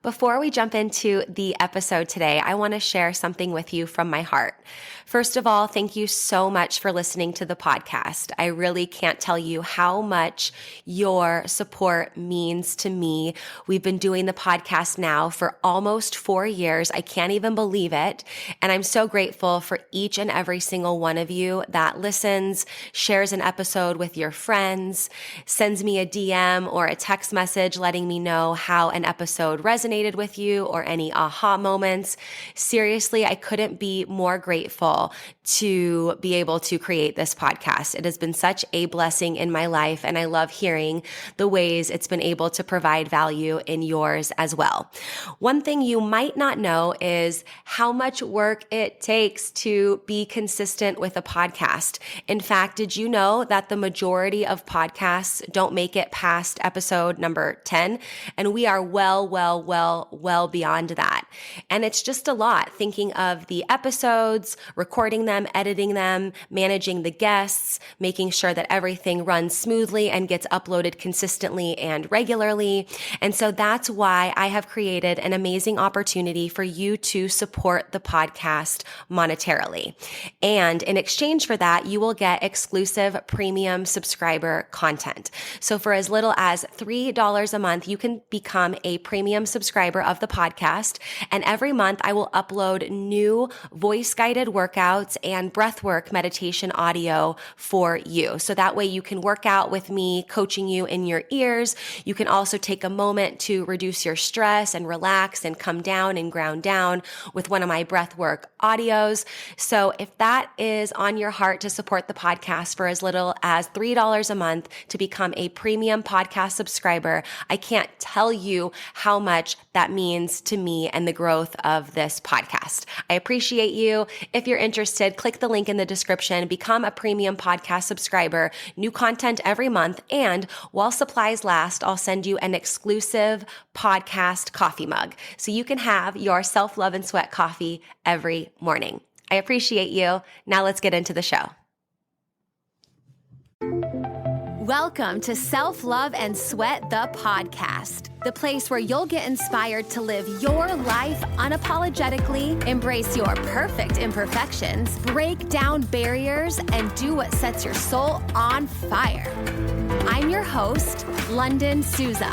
Before we jump into the episode today, I want to share something with you from my heart. First of all, thank you so much for listening to the podcast. I really can't tell you how much your support means to me. We've been doing the podcast now for almost 4 years. I can't even believe it. And I'm so grateful for each and every single one of you that listens, shares an episode with your friends, sends me a DM or a text message letting me know how an episode resonated with you or any aha moments. Seriously, I couldn't be more grateful to be able to create this podcast. It has been such a blessing in my life, and I love hearing the ways it's been able to provide value in yours as well. One thing you might not know is how much work it takes to be consistent with a podcast. In fact, did you know that the majority of podcasts don't make it past episode number 10? And we are well beyond that. And it's just a lot thinking of the episodes, recording them, editing them, managing the guests, making sure that everything runs smoothly and gets uploaded consistently and regularly. And so that's why I have created an amazing opportunity for you to support the podcast monetarily. And in exchange for that, you will get exclusive premium subscriber content. So for as little as $3 a month, you can become a premium subscriber of the podcast. And every month I will upload new voice-guided workouts and breathwork meditation audio for you. So that way you can work out with me, coaching you in your ears. You can also take a moment to reduce your stress and relax and come down and ground down with one of my breathwork audios. So if that is on your heart to support the podcast for as little as $3 a month to become a premium podcast subscriber, I can't tell you how much that means to me and the growth of this podcast. I appreciate you. If you're interested, click the link in the description, become a premium podcast subscriber, new content every month, and while supplies last, I'll send you an exclusive podcast coffee mug so you can have your self-love and sweat coffee every morning. I appreciate you. Now let's get into the show. Welcome to Self-Love and Sweat, the podcast, the place where you'll get inspired to live your life unapologetically, embrace your perfect imperfections, break down barriers, and do what sets your soul on fire. I'm your host, Lunden Souza.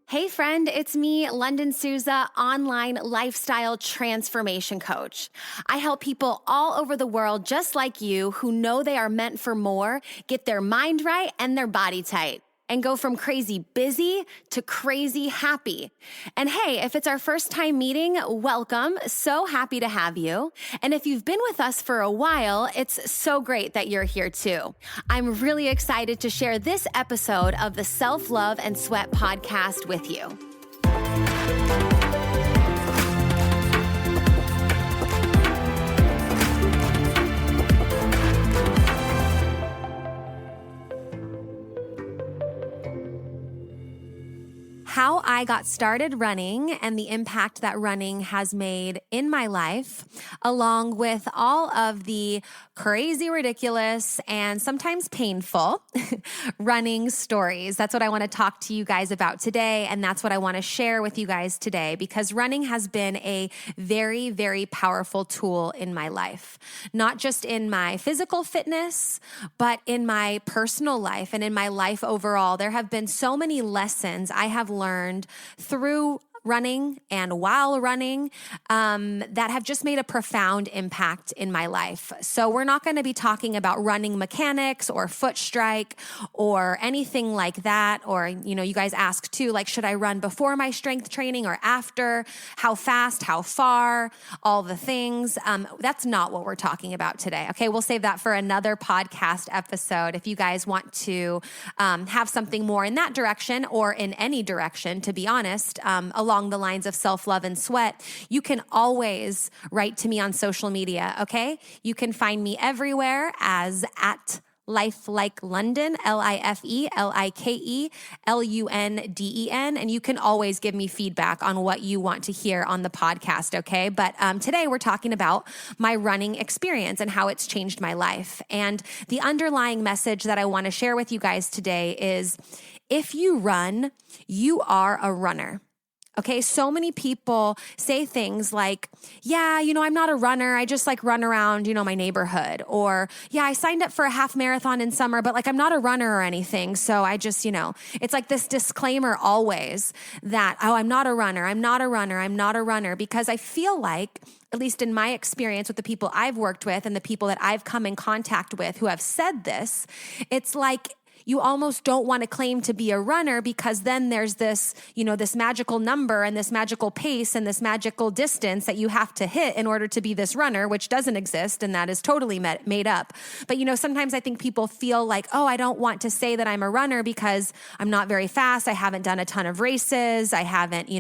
Hey friend, it's me, Lunden Souza, online lifestyle transformation coach. I help people all over the world just like you who know they are meant for more, get their mind right and their body tight, and go from crazy busy to crazy happy. And hey, if it's our first time meeting, welcome. So happy to have you. And if you've been with us for a while, it's so great that you're here too. I'm really excited to share this episode of the Self-Love and Sweat podcast with you. How I got started running and the impact that running has made in my life, along with all of the crazy, ridiculous, and sometimes painful running stories. That's what I want to talk to you guys about today, and that's what I want to share with you guys today, because running has been a very, very powerful tool in my life, not just in my physical fitness, but in my personal life and in my life overall. There have been so many lessons I have learned through running and while running that have just made a profound impact in my life. So we're not going to be talking about running mechanics or foot strike or anything like that. Or, you guys ask too, like, should I run before my strength training or after? How fast, how far, all the things. That's not what we're talking about today. Okay, we'll save that for another podcast episode. If you guys want to have something more in that direction or in any direction, to be honest, along the lines of self-love and sweat, you can always write to me on social media, okay? You can find me everywhere as Life Like Lunden, LifeLikeLunden. And you can always give me feedback on what you want to hear on the podcast, okay? But today we're talking about my running experience and how it's changed my life. And the underlying message that I want to share with you guys today is, if you run, you are a runner. Okay, so many people say things like, yeah, I'm not a runner. I just run around, my neighborhood. Or, yeah, I signed up for a half marathon in summer, but I'm not a runner or anything. So I just, it's like this disclaimer always that, oh, I'm not a runner. I'm not a runner. I'm not a runner. Because I feel like, at least in my experience with the people I've worked with and the people that I've come in contact with who have said this, it's like, you almost don't want to claim to be a runner, because then there's this, this magical number and this magical pace and this magical distance that you have to hit in order to be this runner, which doesn't exist. And that is totally made up. But, sometimes I think people feel like, oh, I don't want to say that I'm a runner because I'm not very fast. I haven't done a ton of races. I haven't,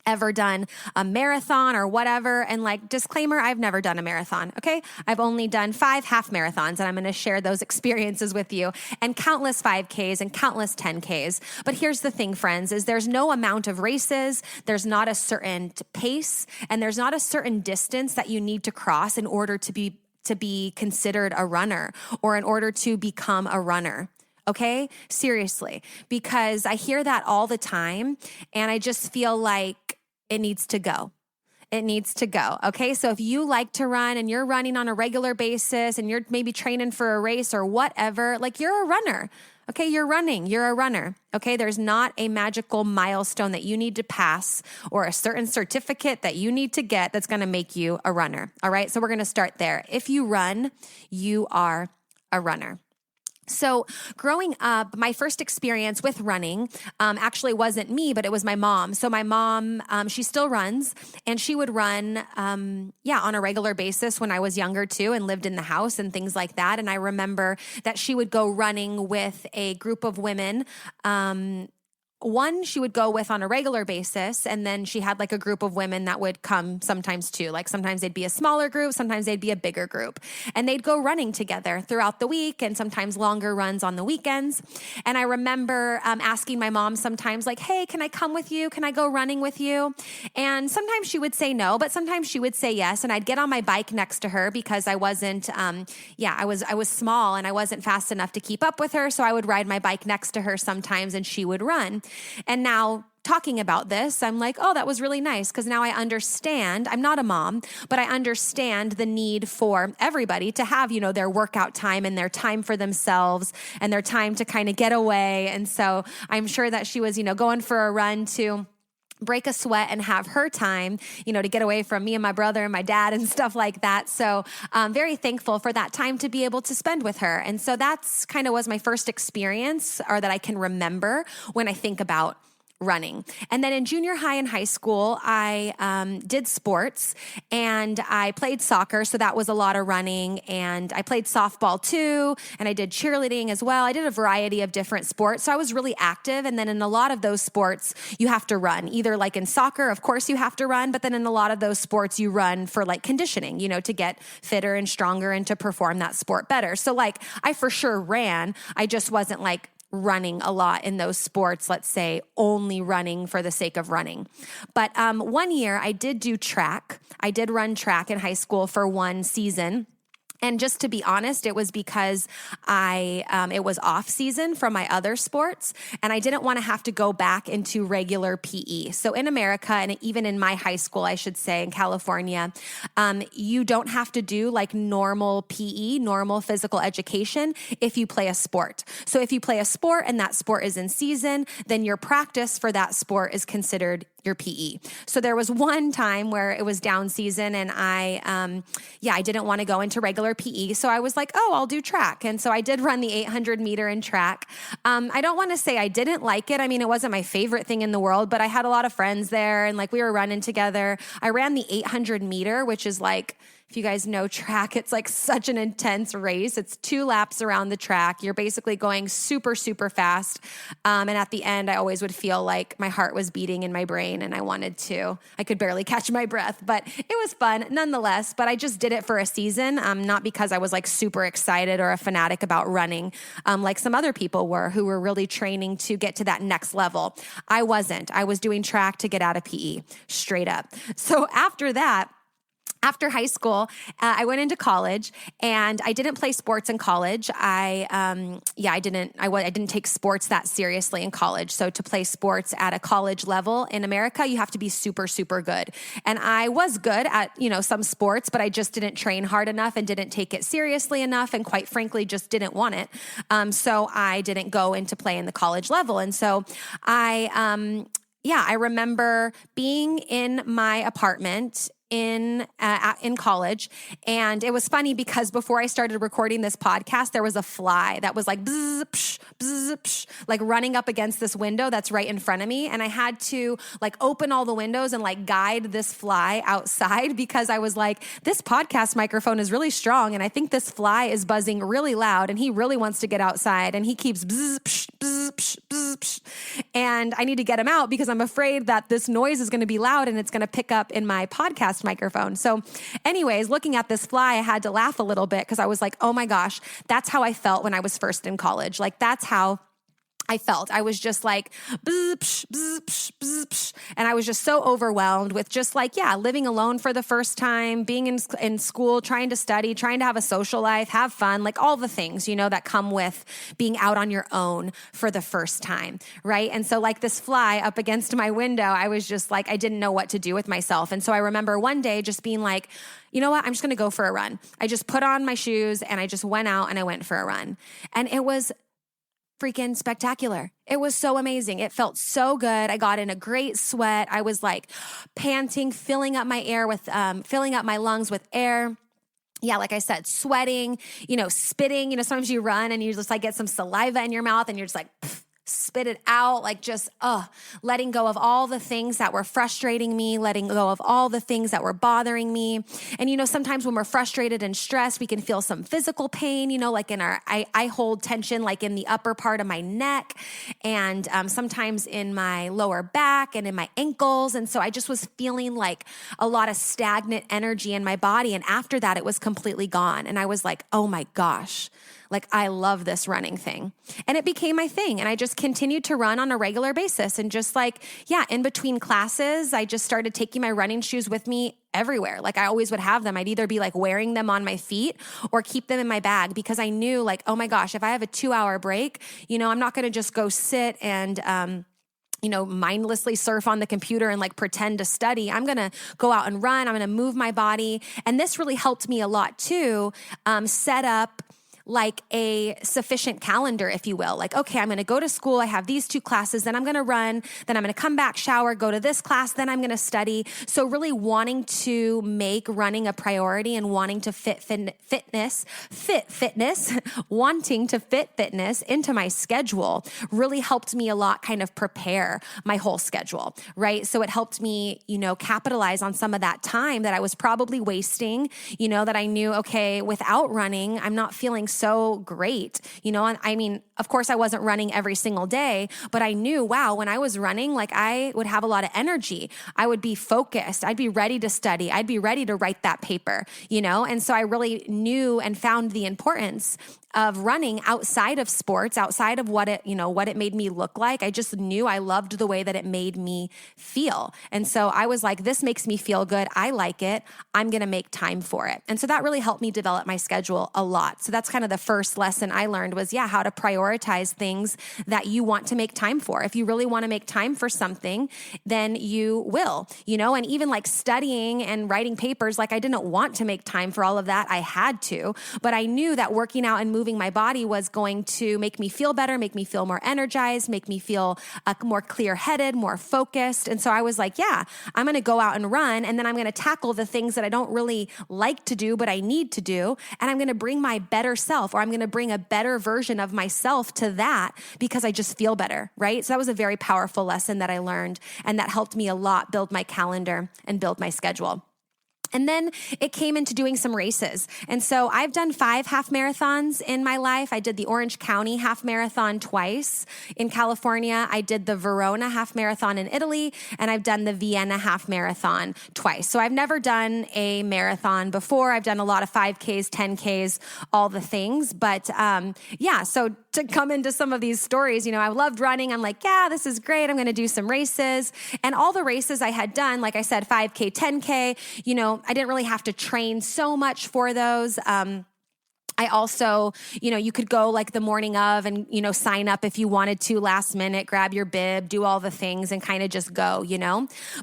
ever done a marathon or whatever. And disclaimer, I've never done a marathon. Okay. I've only done 5 half marathons, and I'm going to share those experiences with you, and countless 5Ks and countless 10Ks. But here's the thing, friends, is there's no amount of races. There's not a certain pace, and there's not a certain distance that you need to cross in order to be considered a runner, or in order to become a runner. Okay? Seriously, because I hear that all the time, and I just feel like it needs to go. It needs to go. Okay. So if you like to run and you're running on a regular basis and you're maybe training for a race or whatever, you're a runner. Okay. You're running. You're a runner. Okay. There's not a magical milestone that you need to pass or a certain certificate that you need to get that's going to make you a runner. All right. So we're going to start there. If you run, you are a runner. So growing up, my first experience with running actually wasn't me, but it was my mom. So my mom, she still runs, and she would run, on a regular basis when I was younger too, and lived in the house and things like that. And I remember that she would go running with a group of women. One she would go with on a regular basis, and then she had a group of women that would come sometimes too. Sometimes they'd be a smaller group, sometimes they'd be a bigger group, and they'd go running together throughout the week, and sometimes longer runs on the weekends. And I remember asking my mom sometimes hey, can I come with you? Can I go running with you? And sometimes she would say no, but sometimes she would say yes. And I'd get on my bike next to her because I wasn't, I was small and I wasn't fast enough to keep up with her. So I would ride my bike next to her sometimes, and she would run. And now, talking about this, I'm like, oh, that was really nice, because now I understand. I'm not a mom, but I understand the need for everybody to have, their workout time and their time for themselves and their time to kind of get away. And so I'm sure that she was, going for a run to break a sweat and have her time, to get away from me and my brother and my dad and stuff like that. So I'm very thankful for that time to be able to spend with her. And so that's kind of was my first experience, or that I can remember when I think about running. And then in junior high and high school, I did sports, and I played soccer. So that was a lot of running, and I played softball too. And I did cheerleading as well. I did a variety of different sports. So I was really active. And then in a lot of those sports, you have to run. Either in soccer, of course you have to run, but then in a lot of those sports, you run for conditioning, to get fitter and stronger and to perform that sport better. So I for sure ran. I just wasn't running a lot in those sports, let's say only running for the sake of running. But one year I did do track. I did run track in high school for one season. And just to be honest, it was because it was off season from my other sports, and I didn't want to have to go back into regular PE. So in America, and even in my high school, I should say in California, you don't have to do normal PE, normal physical education, if you play a sport. So if you play a sport and that sport is in season, then your practice for that sport is considered your PE. So there was one time where it was down season, and I didn't want to go into regular PE. So I was like, oh, I'll do track. And so I did run the 800 meter in track. I don't want to say I didn't like it. I mean, it wasn't my favorite thing in the world, but I had a lot of friends there, and we were running together. I ran the 800 meter, which is If you guys know track, it's like such an intense race. It's 2 laps around the track. You're basically going super, super fast. And at the end, I always would feel like my heart was beating in my brain and I could barely catch my breath, but it was fun nonetheless. But I just did it for a season, not because I was like super excited or a fanatic about running, like some other people were who were really training to get to that next level. I wasn't. I was doing track to get out of PE, straight up. So after high school, I went into college, and I didn't play sports in college. I didn't take sports that seriously in college. So to play sports at a college level in America, you have to be super, super good. And I was good at, some sports, but I just didn't train hard enough and didn't take it seriously enough. And quite frankly, just didn't want it. So I didn't go into play in the college level. And so I remember being in my apartment in college. And it was funny because before I started recording this podcast, there was a fly that was like, bzz, psh, bzz, psh, like running up against this window that's right in front of me. And I had to like open all the windows and like guide this fly outside because I was like, this podcast microphone is really strong. And I think this fly is buzzing really loud and he really wants to get outside and he keeps bzz, psh, bzz, psh, bzz, psh. And I need to get him out because I'm afraid that this noise is going to be loud and it's going to pick up in my podcast microphone. So anyways, looking at this fly, I had to laugh a little bit because I was like, oh my gosh, that's how I felt when I was first in college. Like that's how I felt. I was just like, bzz, psh, bzz, psh, bzz, psh. And I was just so overwhelmed with just like, living alone for the first time, being in school, trying to study, trying to have a social life, have fun, like all the things, that come with being out on your own for the first time, right? And so like this fly up against my window, I was just like, I didn't know what to do with myself. And so I remember one day just being like, you know what? I'm just going to go for a run. I just put on my shoes and I just went out and I went for a run. And it was freaking spectacular. It was so amazing. It felt so good. I got in a great sweat. I was like panting, filling up my lungs with air. Yeah, like I said, sweating, spitting, sometimes you run and you just like get some saliva in your mouth and you're just like, spit it out, like just, letting go of all the things that were frustrating me, letting go of all the things that were bothering me. And, sometimes when we're frustrated and stressed, we can feel some physical pain, like in I hold tension, like in the upper part of my neck and sometimes in my lower back and in my ankles. And so I just was feeling like a lot of stagnant energy in my body. And after that, it was completely gone. And I was like, oh my gosh, like I love this running thing. And it became my thing. And I just continued to run on a regular basis. And just like, in between classes, I just started taking my running shoes with me everywhere. Like I always would have them. I'd either be like wearing them on my feet or keep them in my bag because I knew like, oh my gosh, if I have a 2-hour break, I'm not going to just go sit and, mindlessly surf on the computer and like pretend to study. I'm going to go out and run. I'm going to move my body. And this really helped me a lot too, set up like a sufficient calendar, if you will. Like, okay, I'm going to go to school. I have these 2 classes, then I'm going to run, then I'm going to come back, shower, go to this class, then I'm going to study. So really wanting to make running a priority and wanting to wanting to fit fitness into my schedule really helped me a lot kind of prepare my whole schedule, right? So it helped me, capitalize on some of that time that I was probably wasting, that I knew, okay, without running, I'm not feeling so great, and I mean, of course I wasn't running every single day, but I knew, wow, when I was running, like I would have a lot of energy. I would be focused. I'd be ready to study. I'd be ready to write that paper, and so I really knew and found the importance of running outside of sports, outside of what it made me look like. I just knew I loved the way that it made me feel. And so I was like, this makes me feel good. I like it. I'm going to make time for it. And so that really helped me develop my schedule a lot. So that's kind of the first lesson I learned was, how to prioritize things that you want to make time for. If you really want to make time for something, then you will, and even like studying and writing papers, like I didn't want to make time for all of that. I had to, but I knew that working out and moving my body was going to make me feel better, make me feel more energized, make me feel more clear-headed, more focused. And so I was like, I'm going to go out and run, and then I'm going to tackle the things that I don't really like to do, but I need to do. And I'm going to bring my better self, or I'm going to bring a better version of myself to that because I just feel better, right? So that was a very powerful lesson that I learned, and that helped me a lot build my calendar and build my schedule. And then it came into doing some races. And so I've done 5 half marathons in my life. I did the Orange County half marathon twice in California. I did the Verona half marathon in Italy, and I've done the Vienna half marathon twice. So I've never done a marathon before. I've done a lot of 5Ks, 10Ks, all the things. But so to come into some of these stories, I loved running. I'm like, yeah, this is great. I'm going to do some races. And all the races I had done, like I said, 5K, 10K, I didn't really have to train so much for those. I also, you could go like the morning of and, sign up if you wanted to last minute, grab your bib, do all the things and kind of just go,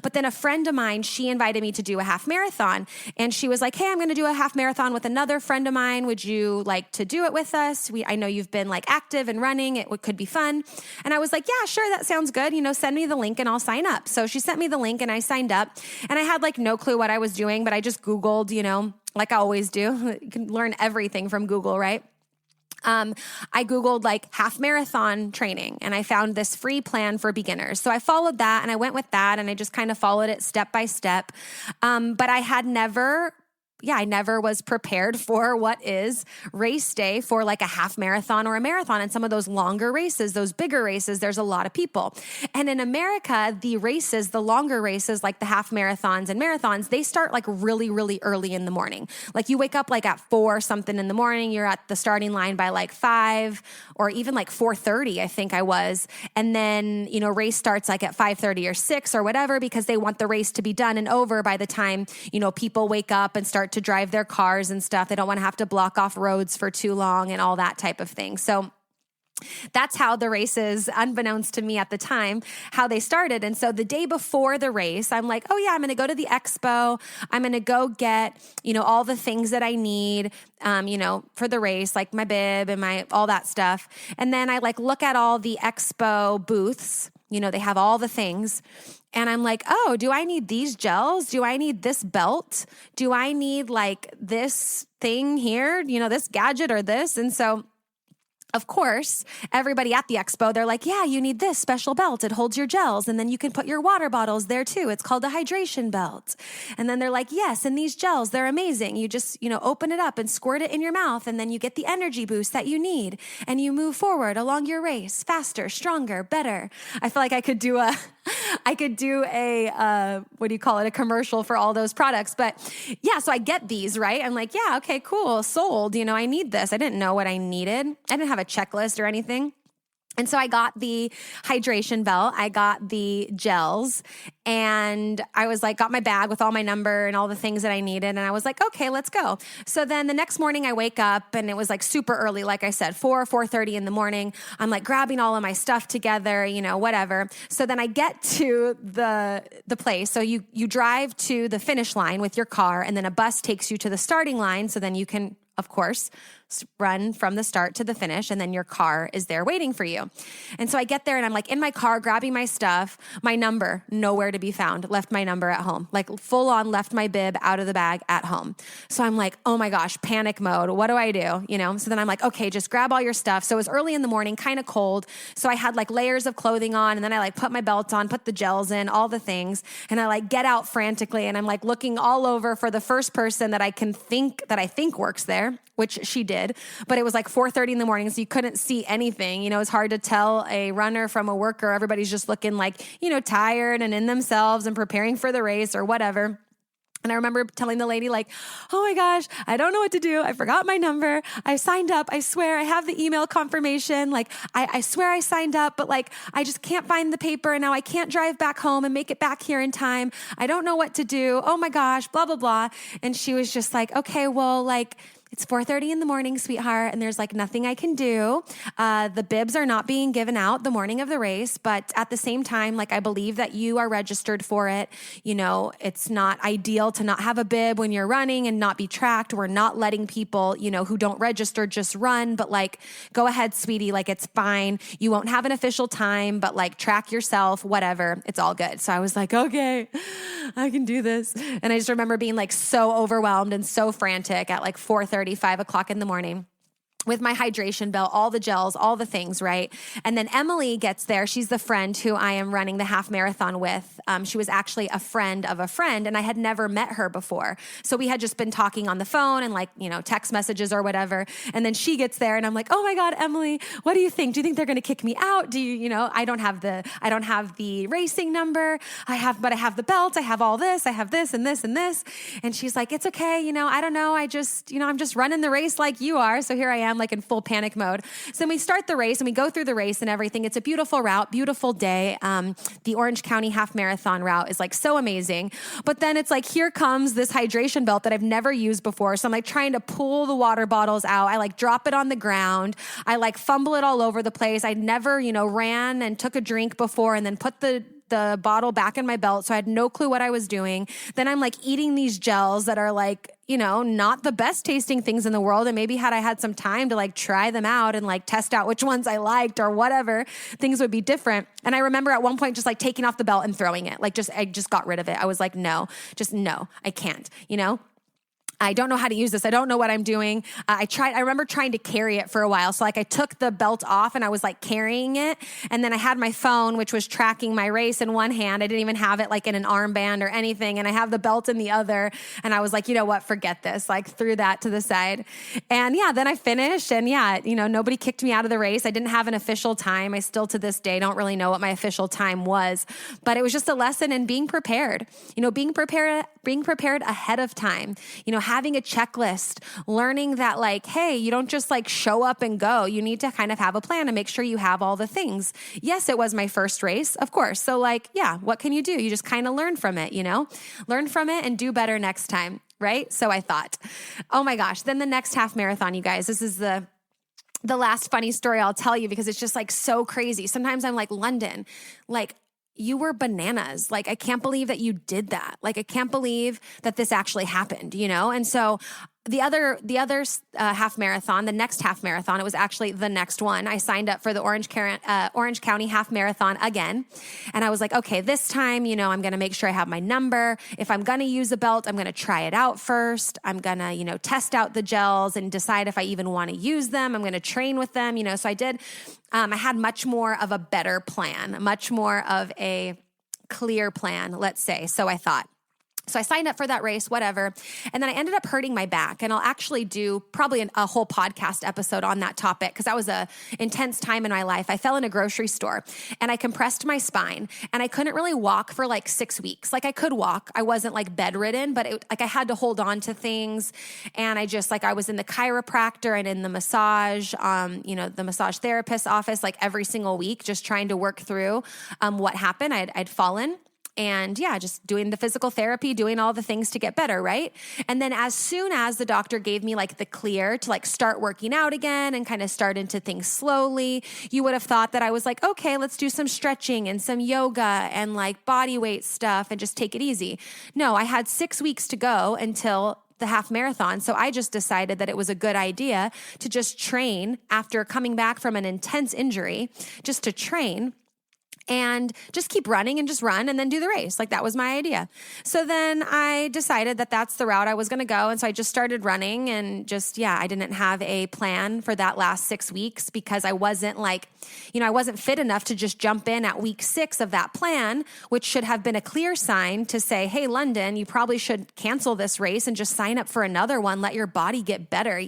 But then a friend of mine, she invited me to do a half marathon, and she was like, hey, I'm going to do a half marathon with another friend of mine. Would you like to do it with us? I know you've been like active and running. It could be fun. And I was like, yeah, sure. That sounds good. Send me the link and I'll sign up. So she sent me the link and I signed up, and I had like no clue what I was doing, but I just Googled, like I always do. You can learn everything from Google, right? I Googled like half marathon training, and I found this free plan for beginners. So I followed that and I went with that, and I just kind of followed it step by step. But I had I never was prepared for what is race day for like a half marathon or a marathon. And some of those longer races, those bigger races, there's a lot of people. And in America, the longer races, like the half marathons and marathons, they start like really, really early in the morning. Like you wake up like at 4 something in the morning, you're at the starting line by like 5 or even like 4:30, I think I was. And then, race starts like at 5:30 or 6 or whatever, because they want the race to be done and over by the time, people wake up and start to drive their cars and stuff. They don't want to have to block off roads for too long and all that type of thing. So that's how the races, unbeknownst to me at the time, how they started. And so the day before the race, I'm like, oh yeah, I'm going to go to the expo. I'm going to go get, all the things that I need, for the race, like my bib and all that stuff. And then I like look at all the expo booths, they have all the things. And I'm like, oh, do I need these gels? Do I need this belt? Do I need like this thing here, this gadget or this? And so of course, everybody at the expo, they're like, yeah, you need this special belt. It holds your gels. And then you can put your water bottles there too. It's called a hydration belt. And then they're like, yes, and these gels, they're amazing. You just, open it up and squirt it in your mouth. And then you get the energy boost that you need. And you move forward along your race, faster, stronger, better. I feel like I could do a a commercial for all those products. But yeah, so I get these, right? I'm like, yeah, okay, cool, sold. I need this. I didn't know what I needed. I didn't have a checklist or anything. And so I got the hydration belt, I got the gels, and I was like, got my bag with all my number and all the things that I needed. And I was like, okay, let's go. So then the next morning I wake up, and it was like super early. Like I said, 4:30 in the morning. I'm like grabbing all of my stuff together, whatever. So then I get to the place. So you drive to the finish line with your car, and then a bus takes you to the starting line. So then you can, of course, run from the start to the finish, and then your car is there waiting for you. And so I get there, and I'm like in my car grabbing my stuff, my number nowhere to be found, left my number at home, like full on left my bib out of the bag at home. So I'm like, oh my gosh, panic mode. What do I do? So then I'm like, okay, just grab all your stuff. So it was early in the morning, kind of cold. So I had like layers of clothing on, and then I like put my belt on, put the gels in, all the things. And I like get out frantically, and I'm like looking all over for the first person that I think works there, which she did. But it was like 4:30 in the morning, so you couldn't see anything. It's hard to tell a runner from a worker. Everybody's just looking like, tired and in themselves and preparing for the race or whatever. And I remember telling the lady like, oh my gosh, I don't know what to do. I forgot my number. I signed up. I swear I have the email confirmation. Like I swear I signed up, but like, I just can't find the paper, and now I can't drive back home and make it back here in time. I don't know what to do. Oh my gosh, blah, blah, blah. And she was just like, okay, well, like, it's 4:30 in the morning, sweetheart, and there's like nothing I can do. The bibs are not being given out the morning of the race, but at the same time, like I believe that you are registered for it. It's not ideal to not have a bib when you're running and not be tracked. We're not letting people, who don't register just run, but like, go ahead, sweetie, like it's fine. You won't have an official time, but like track yourself, whatever. It's all good. So I was like, okay, I can do this. And I just remember being like so overwhelmed and so frantic at like 4:30, 5 o'clock in the morning. with my hydration belt, all the gels, all the things, right? And then Emily gets there. She's the friend who I am running the half marathon with. She was actually a friend of a friend, and I had never met her before. So we had just been talking on the phone and text messages or whatever. And then she gets there and I'm like, oh my God, Emily, what do you think? Do you think they're going to kick me out? Do I don't have the racing number. I have the belt. I have all this. I have this and this and this. And she's like, it's okay. I don't know. I'm just running the race like you are. So here I am, like in full panic mode. So we start the race and we go through the race and everything. It's a beautiful route, beautiful day. The Orange County half marathon route is like so amazing. But then it's like, here comes this hydration belt that I've never used before. So I'm like trying to pull the water bottles out. I like drop it on the ground. I like fumble it all over the place. I never, ran and took a drink before and then put the bottle back in my belt. So I had no clue what I was doing. Then I'm like eating these gels that are like, not the best tasting things in the world. And maybe had I had some time to like try them out and like test out which ones I liked or whatever, things would be different. And I remember at one point just like taking off the belt and throwing it. I just got rid of it. I was like, no, I can't, I don't know how to use this. I don't know what I'm doing. I remember trying to carry it for a while. So like I took the belt off and I was like carrying it. And then I had my phone, which was tracking my race in one hand. I didn't even have it like in an armband or anything. And I have the belt in the other. And I was like, you know what, forget this. Like threw that to the side. And then I finished. And nobody kicked me out of the race. I didn't have an official time. I still to this day don't really know what my official time was. But it was just a lesson in being prepared. Being prepared ahead of time. Having a checklist, learning that like, hey, you don't just like show up and go. You need to kind of have a plan and make sure you have all the things. Yes, it was my first race, of course. So like, what can you do? You just kind of learn from it, learn from it and do better next time. Right. So I thought, oh my gosh, then the next half marathon, you guys, this is the last funny story I'll tell you because it's just like so crazy. Sometimes I'm like, Lunden, like, you were bananas. Like, I can't believe that you did that. Like, I can't believe that this actually happened, And so the other half marathon, the next half marathon, it was actually the next one. I signed up for the Orange County half marathon again. And I was like, okay, this time, I'm going to make sure I have my number. If I'm going to use a belt, I'm going to try it out first. I'm going to, test out the gels and decide if I even want to use them. I'm going to train with them, So I did. I had much more of a better plan, much more of a clear plan, let's say. So I thought. So I signed up for that race, whatever. And then I ended up hurting my back. And I'll actually do probably a whole podcast episode on that topic because that was a intense time in my life. I fell in a grocery store and I compressed my spine and I couldn't really walk for like 6 weeks. Like I could walk. I wasn't like bedridden, but I had to hold on to things. And I was in the chiropractor and in the massage, the massage therapist's office, like every single week, just trying to work through what happened. I'd fallen. And just doing the physical therapy, doing all the things to get better, right? And then as soon as the doctor gave me like the clear to like start working out again and kind of start into things slowly, you would have thought that I was like, okay, let's do some stretching and some yoga and like body weight stuff and just take it easy. No, I had 6 weeks to go until the half marathon. So I just decided that it was a good idea to just train after coming back from an intense injury, just to train and just keep running and just run and then do the race. Like that was my idea. So then I decided that that's the route I was going to go. And so I just started running and I didn't have a plan for that last 6 weeks because I wasn't I wasn't fit enough to just jump in at week 6 of that plan, which should have been a clear sign to say, hey, Lunden, you probably should cancel this race and just sign up for another one. Let your body get better,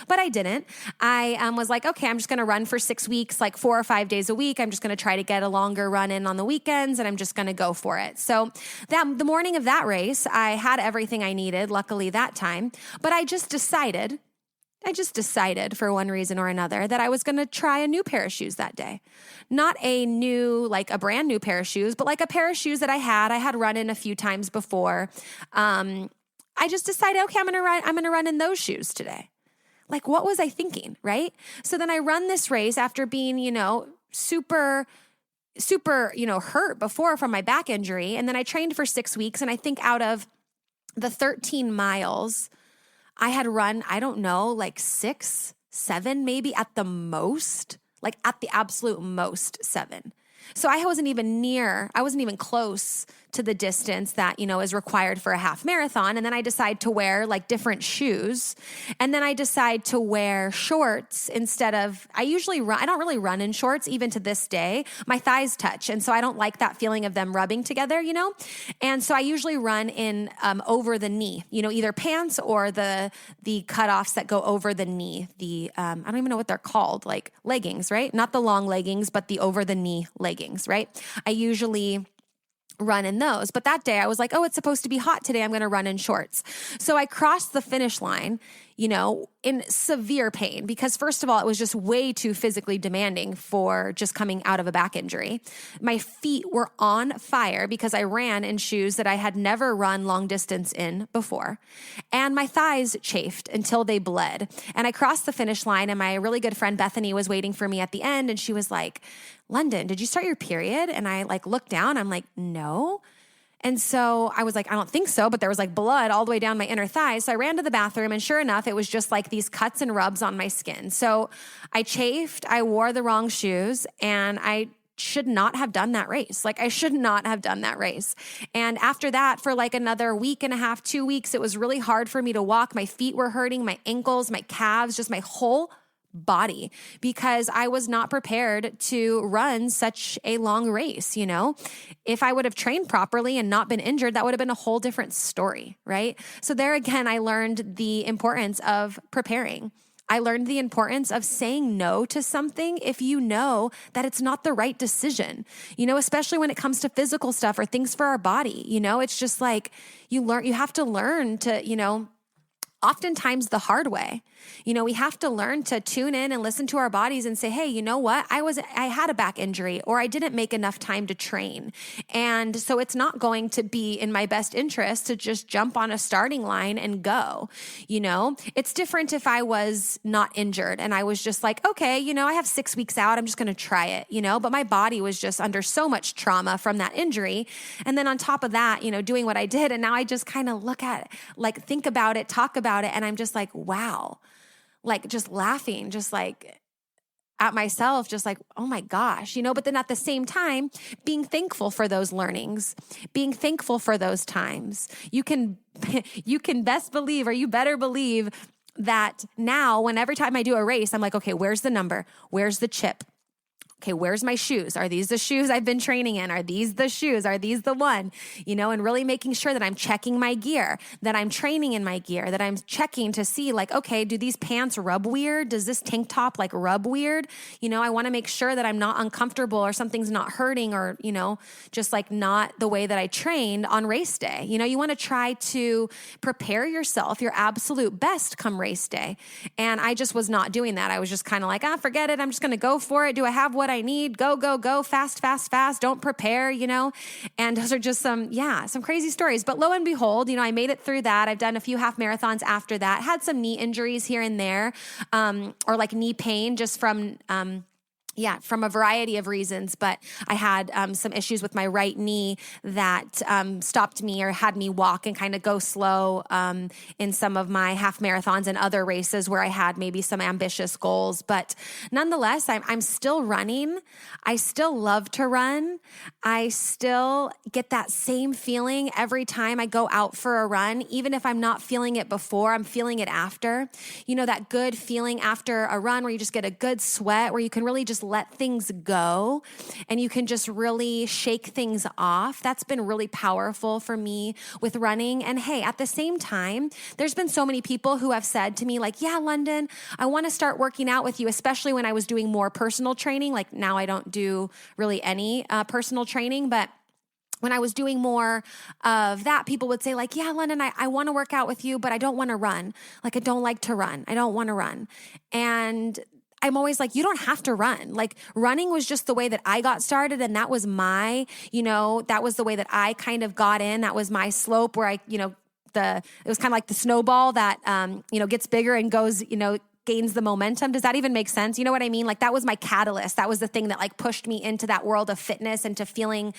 but I didn't. I was like, okay, I'm just going to run for 6 weeks, like 4 or 5 days a week. I'm just going to try to get a longer run in on the weekends and I'm just going to go for it. So the morning of that race, I had everything I needed, luckily that time, but I just decided for one reason or another that I was going to try a new pair of shoes that day. Not a brand new pair of shoes, but like a pair of shoes that I had run in a few times before. I just decided, okay, I'm going to run in those shoes today. Like, what was I thinking? Right. So then I run this race after being, super hurt before from my back injury. And then I trained for 6 weeks. And I think out of the 13 miles, I had run, I don't know, like 6, 7, maybe at the most, like at the absolute most 7. So I wasn't even close to the distance that, is required for a half marathon. And then I decide to wear like different shoes. And then I decide to wear shorts instead of, I don't really run in shorts even to this day. My thighs touch. And so I don't like that feeling of them rubbing together, And so I usually run in over the knee, either pants or the cutoffs that go over the knee. I don't even know what they're called, like leggings, right? Not the long leggings, but the over the knee leggings, right? I usually run in those. But that day I was like, oh, it's supposed to be hot today. I'm going to run in shorts. So I crossed the finish line, in severe pain because first of all, it was just way too physically demanding for just coming out of a back injury. My feet were on fire because I ran in shoes that I had never run long distance in before. And my thighs chafed until they bled. And I crossed the finish line and my really good friend Bethany was waiting for me at the end. And she was like, Lunden, did you start your period? And I looked down, I'm like, no. And so I was like, I don't think so, but there was blood all the way down my inner thighs. So I ran to the bathroom and sure enough, it was just these cuts and rubs on my skin. So I chafed, I wore the wrong shoes, and I should not have done that race. I should not have done that race. And after that, for another week and a half, 2 weeks, it was really hard for me to walk. My feet were hurting, my ankles, my calves, just my whole body because I was not prepared to run such a long race. If I would have trained properly and not been injured, that would have been a whole different story, right? So there again, I learned the importance of preparing. I learned the importance of saying no to something if you know that it's not the right decision, especially when it comes to physical stuff or things for our body. It's just you have to learn to, oftentimes the hard way. We have to learn to tune in and listen to our bodies and say, hey, you know what? I had a back injury or I didn't make enough time to train. And so it's not going to be in my best interest to just jump on a starting line and go. It's different if I was not injured and I was just okay, I have 6 weeks out. I'm just going to try it, but my body was just under so much trauma from that injury. And then on top of that, doing what I did. And now I just kind of look at it, think about it, talk about it. And I'm just wow. Just laughing, just at myself, just oh my gosh, but then at the same time, being thankful for those learnings, being thankful for those times. You can best believe, or you better believe that now when every time I do a race, I'm okay, where's the number? Where's the chip? Okay, where's my shoes? Are these the shoes I've been training in? Are these the shoes? Are these the one? And really making sure that I'm checking my gear, that I'm training in my gear, that I'm checking to see okay, do these pants rub weird? Does this tank top rub weird? I want to make sure that I'm not uncomfortable or something's not hurting or, just not the way that I trained on race day. You want to try to prepare yourself your absolute best come race day. And I just was not doing that. I was just kind of forget it. I'm just going to go for it. Do I have what I need? Go, go, go, fast, fast, fast. Don't prepare, and those are just some crazy stories. But lo and behold, I made it through that. I've done a few half marathons after that, had some knee injuries here and there, or knee pain just from a variety of reasons, but I had some issues with my right knee that stopped me or had me walk and kind of go slow in some of my half marathons and other races where I had maybe some ambitious goals. But nonetheless, I'm still running. I still love to run. I still get that same feeling every time I go out for a run. Even if I'm not feeling it before, I'm feeling it after. That good feeling after a run where you just get a good sweat, where you can really just let things go and you can just really shake things off. That's been really powerful for me with running. And hey, at the same time, there's been so many people who have said to me yeah, Lunden, I want to start working out with you, especially when I was doing more personal training. Now I don't do really any personal training, but when I was doing more of that, people would say yeah, Lunden, I want to work out with you, but I don't want to run. I don't like to run. I don't want to run. And I'm always you don't have to run. Running was just the way that I got started. And that was my, that was the way that I kind of got in. That was my slope where it was kind of like the snowball that, gets bigger and goes, gains the momentum. Does that even make sense? You know what I mean? Like that was my catalyst. That was the thing that like pushed me into that world of fitness and to feeling,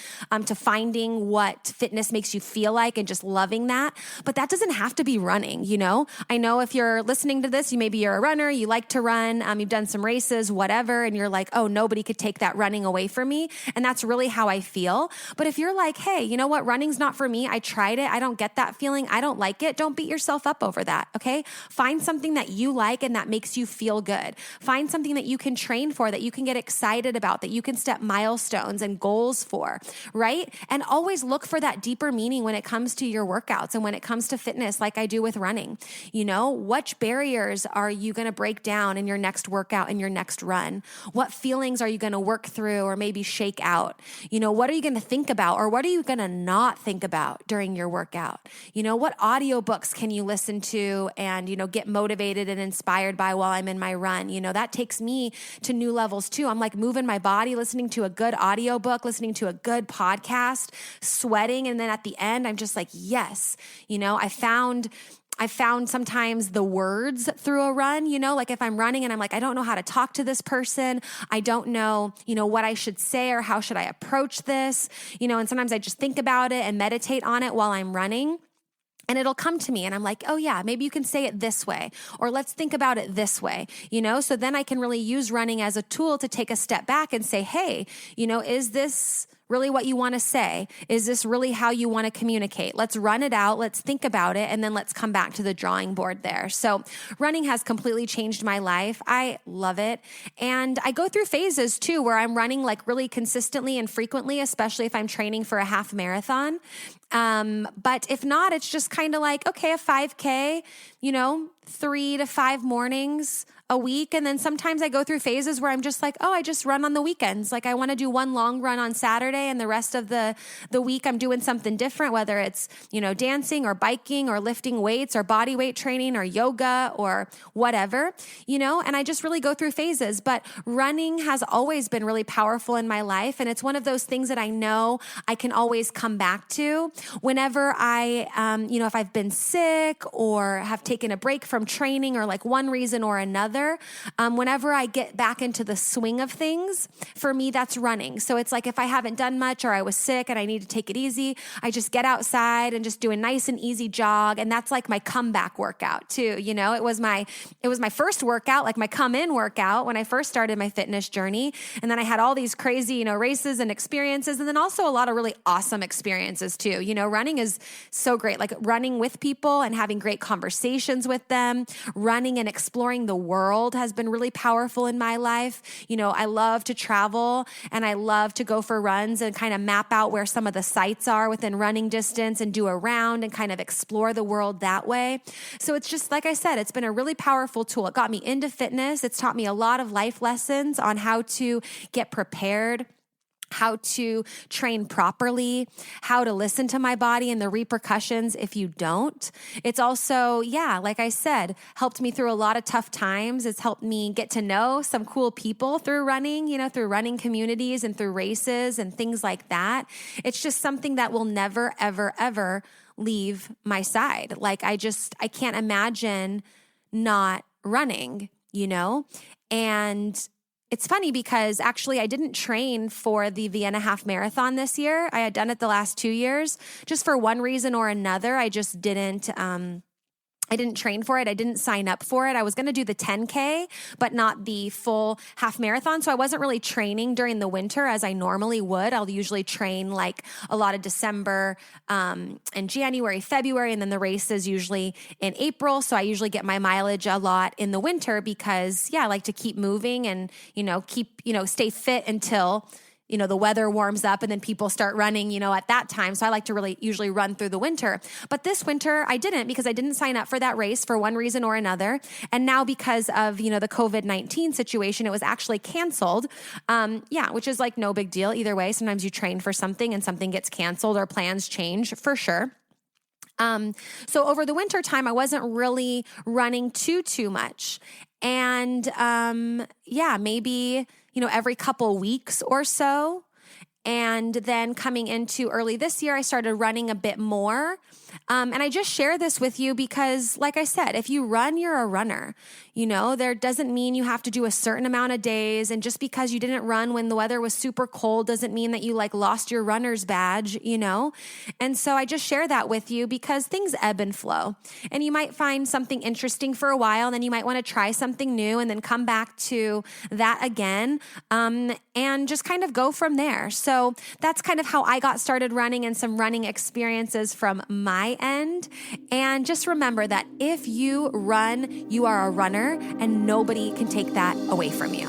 to finding what fitness makes you feel like and just loving that. But that doesn't have to be running, you know? I know if you're listening to this, maybe you're a runner, you like to run, you've done some races, whatever, and you're like, oh, nobody could take that running away from me. And that's really how I feel. But if you're like, hey, you know what? Running's not for me. I tried it. I don't get that feeling. I don't like it. Don't beat yourself up over that. Okay. Find something that you like and that makes you feel good. Find something that you can train for, that you can get excited about, that you can set milestones and goals for, right? And always look for that deeper meaning when it comes to your workouts and when it comes to fitness, like I do with running. You know, what barriers are you going to break down in your next workout and your next run? What feelings are you going to work through or maybe shake out? You know, what are you going to think about or what are you going to not think about during your workout? You know, what audiobooks can you listen to and, you know, get motivated and inspired by while I'm in my run? You know, that takes me to new levels too. I'm like moving my body, listening to a good audiobook, listening to a good podcast, sweating. And then at the end, I'm just like, yes, you know, I found sometimes the words through a run, you know, like if I'm running and I'm like, I don't know how to talk to this person. I don't know, you know, what I should say or how should I approach this, you know, and sometimes I just think about it and meditate on it while I'm running. And it'll come to me and I'm like, oh yeah, maybe you can say it this way, or let's think about it this way, you know? So then I can really use running as a tool to take a step back and say, hey, you know, is this really what you want to say? Is this really how you want to communicate? Let's run it out. Let's think about it. And then let's come back to the drawing board there. So running has completely changed my life. I love it. And I go through phases too, where I'm running like really consistently and frequently, especially if I'm training for a half marathon. But if not, it's just kind of like, okay, a 5K, you know, 3 to 5 mornings a week. And then sometimes I go through phases where I'm just like, oh, I just run on the weekends. Like I want to do one long run on Saturday and the rest of the week I'm doing something different, whether it's, you know, dancing or biking or lifting weights or body weight training or yoga or whatever, you know, and I just really go through phases. But running has always been really powerful in my life. And it's one of those things that I know I can always come back to whenever I, you know, if I've been sick or have taken a break from training or like one reason or another. Whenever I get back into the swing of things, for me, that's running. So it's like if I haven't done much or I was sick and I need to take it easy, I just get outside and just do a nice and easy jog. And that's like my comeback workout too. You know, it was my first workout, like my come in workout when I first started my fitness journey. And then I had all these crazy, you know, races and experiences. And then also a lot of really awesome experiences too. You know, running is so great, like running with people and having great conversations with them, running and exploring the world has been really powerful in my life. You know, I love to travel and I love to go for runs and kind of map out where some of the sites are within running distance and do a round and kind of explore the world that way. So it's just, like I said, it's been a really powerful tool. It got me into fitness. It's taught me a lot of life lessons on how to get prepared, how to train properly, how to listen to my body and the repercussions if you don't. It's also, yeah, like I said, helped me through a lot of tough times. It's helped me get to know some cool people through running, you know, through running communities and through races and things like that. It's just something that will never, ever, ever leave my side. Like I can't imagine not running, you know? And it's funny because actually I didn't train for the Vienna Half Marathon this year. I had done it the last 2 years. Just for one reason or another, I just didn't train for it. I didn't sign up for it. I was going to do the 10K, but not the full half marathon. So I wasn't really training during the winter as I normally would. I'll usually train like a lot of December and January, February, and then the race is usually in April. So I usually get my mileage a lot in the winter because, yeah, I like to keep moving and, you know, stay fit until you know, the weather warms up and then people start running, you know, at that time. So I like to really usually run through the winter. But this winter I didn't because I didn't sign up for that race for one reason or another. And now because of, you know, the COVID-19 situation, it was actually canceled. Which is like no big deal either way. Sometimes you train for something and something gets canceled or plans change for sure. So over the winter time, I wasn't really running too much. And, maybe, you know, every couple weeks or so. And then coming into early this year, I started running a bit more. And I just share this with you because, like I said, if you run, you're a runner. There doesn't mean you have to do a certain amount of days. And just because you didn't run when the weather was super cold doesn't mean that you lost your runner's badge, And so I just share that with you because things ebb and flow. And you might find something interesting for a while, and then you might want to try something new and then come back to that again, and just kind of go from there. So that's kind of how I got started running and some running experiences from my end. And just remember that if you run, you are a runner, and nobody can take that away from you.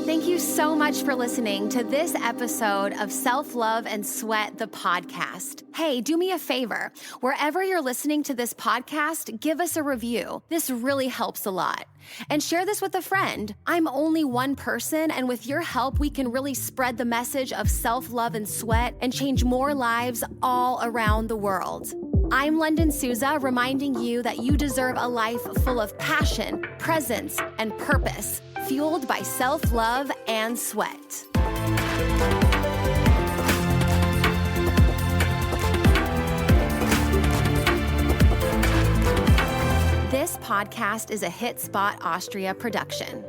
Thank you so much for listening to this episode of Self-Love and Sweat, the podcast. Hey, do me a favor. Wherever you're listening to this podcast, give us a review. This really helps a lot. And share this with a friend. I'm only one person, and with your help, we can really spread the message of self-love and sweat and change more lives all around the world. I'm Lunden Souza, reminding you that you deserve a life full of passion, presence, and purpose, fueled by self-love and sweat. This podcast is a Hit Spot Austria production.